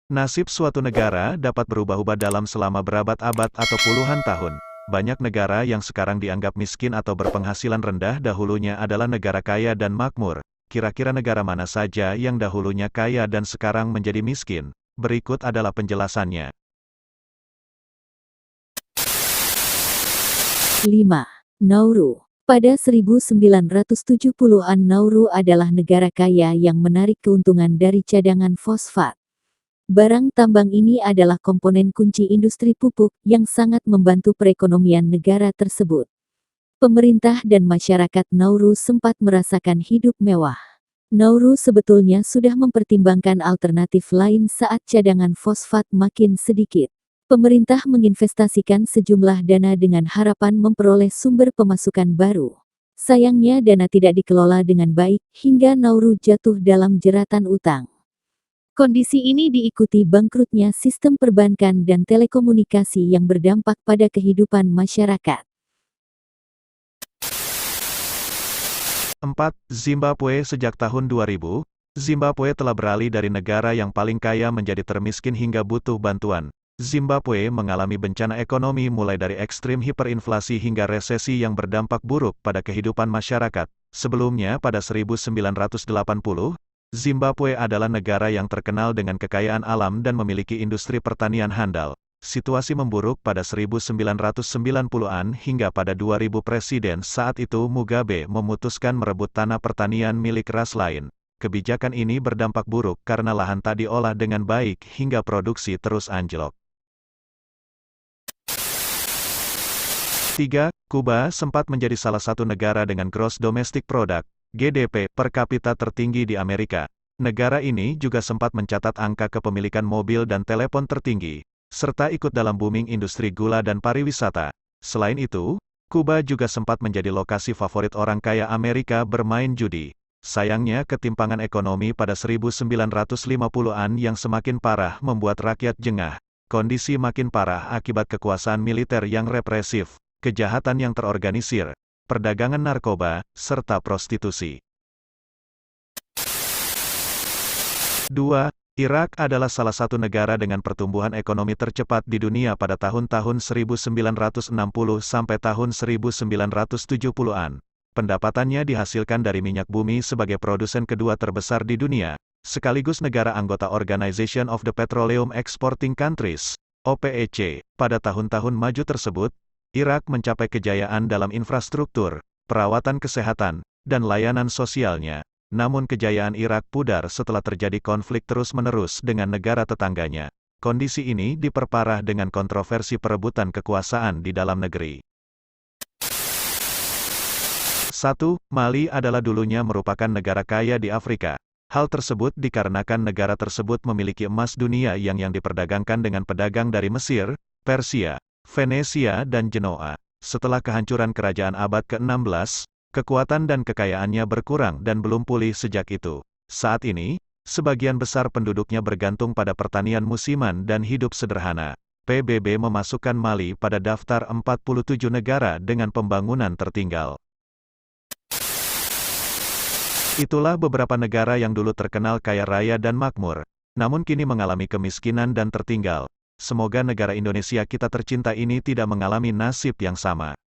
Nasib suatu negara dapat berubah-ubah dalam selama berabad-abad atau puluhan tahun. Banyak negara yang sekarang dianggap miskin atau berpenghasilan rendah dahulunya adalah negara kaya dan makmur. Kira-kira negara mana saja yang dahulunya kaya dan sekarang menjadi miskin? Berikut adalah penjelasannya. 5. Nauru. Pada 1970-an Nauru adalah negara kaya yang menarik keuntungan dari cadangan fosfat. Barang tambang ini adalah komponen kunci industri pupuk yang sangat membantu perekonomian negara tersebut. Pemerintah dan masyarakat Nauru sempat merasakan hidup mewah. Nauru sebetulnya sudah mempertimbangkan alternatif lain saat cadangan fosfat makin sedikit. Pemerintah menginvestasikan sejumlah dana dengan harapan memperoleh sumber pemasukan baru. Sayangnya dana tidak dikelola dengan baik hingga Nauru jatuh dalam jeratan utang. Kondisi ini diikuti bangkrutnya sistem perbankan dan telekomunikasi yang berdampak pada kehidupan masyarakat. 4. Zimbabwe. Sejak tahun 2000, Zimbabwe telah beralih dari negara yang paling kaya menjadi termiskin hingga butuh bantuan. Zimbabwe mengalami bencana ekonomi mulai dari ekstrim hiperinflasi hingga resesi yang berdampak buruk pada kehidupan masyarakat. Sebelumnya pada 1980, Zimbabwe adalah negara yang terkenal dengan kekayaan alam dan memiliki industri pertanian handal. Situasi memburuk pada 1990-an hingga pada 2000 presiden saat itu Mugabe memutuskan merebut tanah pertanian milik ras lain. Kebijakan ini berdampak buruk karena lahan tak diolah dengan baik hingga produksi terus anjlok. 3. Kuba sempat menjadi salah satu negara dengan Gross Domestic Product (GDP) per kapita tertinggi di Amerika. Negara ini juga sempat mencatat angka kepemilikan mobil dan telepon tertinggi, serta ikut dalam booming industri gula dan pariwisata. Selain itu, Kuba juga sempat menjadi lokasi favorit orang kaya Amerika bermain judi. Sayangnya ketimpangan ekonomi pada 1950-an yang semakin parah membuat rakyat jengah. Kondisi makin parah akibat kekuasaan militer yang represif, kejahatan yang terorganisir, perdagangan narkoba, serta prostitusi. 2. Irak adalah salah satu negara dengan pertumbuhan ekonomi tercepat di dunia pada tahun-tahun 1960 sampai tahun 1970-an. Pendapatannya dihasilkan dari minyak bumi sebagai produsen kedua terbesar di dunia, sekaligus negara anggota Organization of the Petroleum Exporting Countries, OPEC. Pada tahun-tahun maju tersebut, Irak mencapai kejayaan dalam infrastruktur, perawatan kesehatan, dan layanan sosialnya. Namun kejayaan Irak pudar setelah terjadi konflik terus-menerus dengan negara tetangganya. Kondisi ini diperparah dengan kontroversi perebutan kekuasaan di dalam negeri. 1. Mali adalah dulunya merupakan negara kaya di Afrika. Hal tersebut dikarenakan negara tersebut memiliki emas dunia yang diperdagangkan dengan pedagang dari Mesir, Persia, Venesia dan Genoa. Setelah kehancuran kerajaan abad ke-16, kekuatan dan kekayaannya berkurang dan belum pulih sejak itu. Saat ini, sebagian besar penduduknya bergantung pada pertanian musiman dan hidup sederhana. PBB memasukkan Mali pada daftar 47 negara dengan pembangunan tertinggal. Itulah beberapa negara yang dulu terkenal kaya raya dan makmur, namun kini mengalami kemiskinan dan tertinggal. Semoga negara Indonesia kita tercinta ini tidak mengalami nasib yang sama.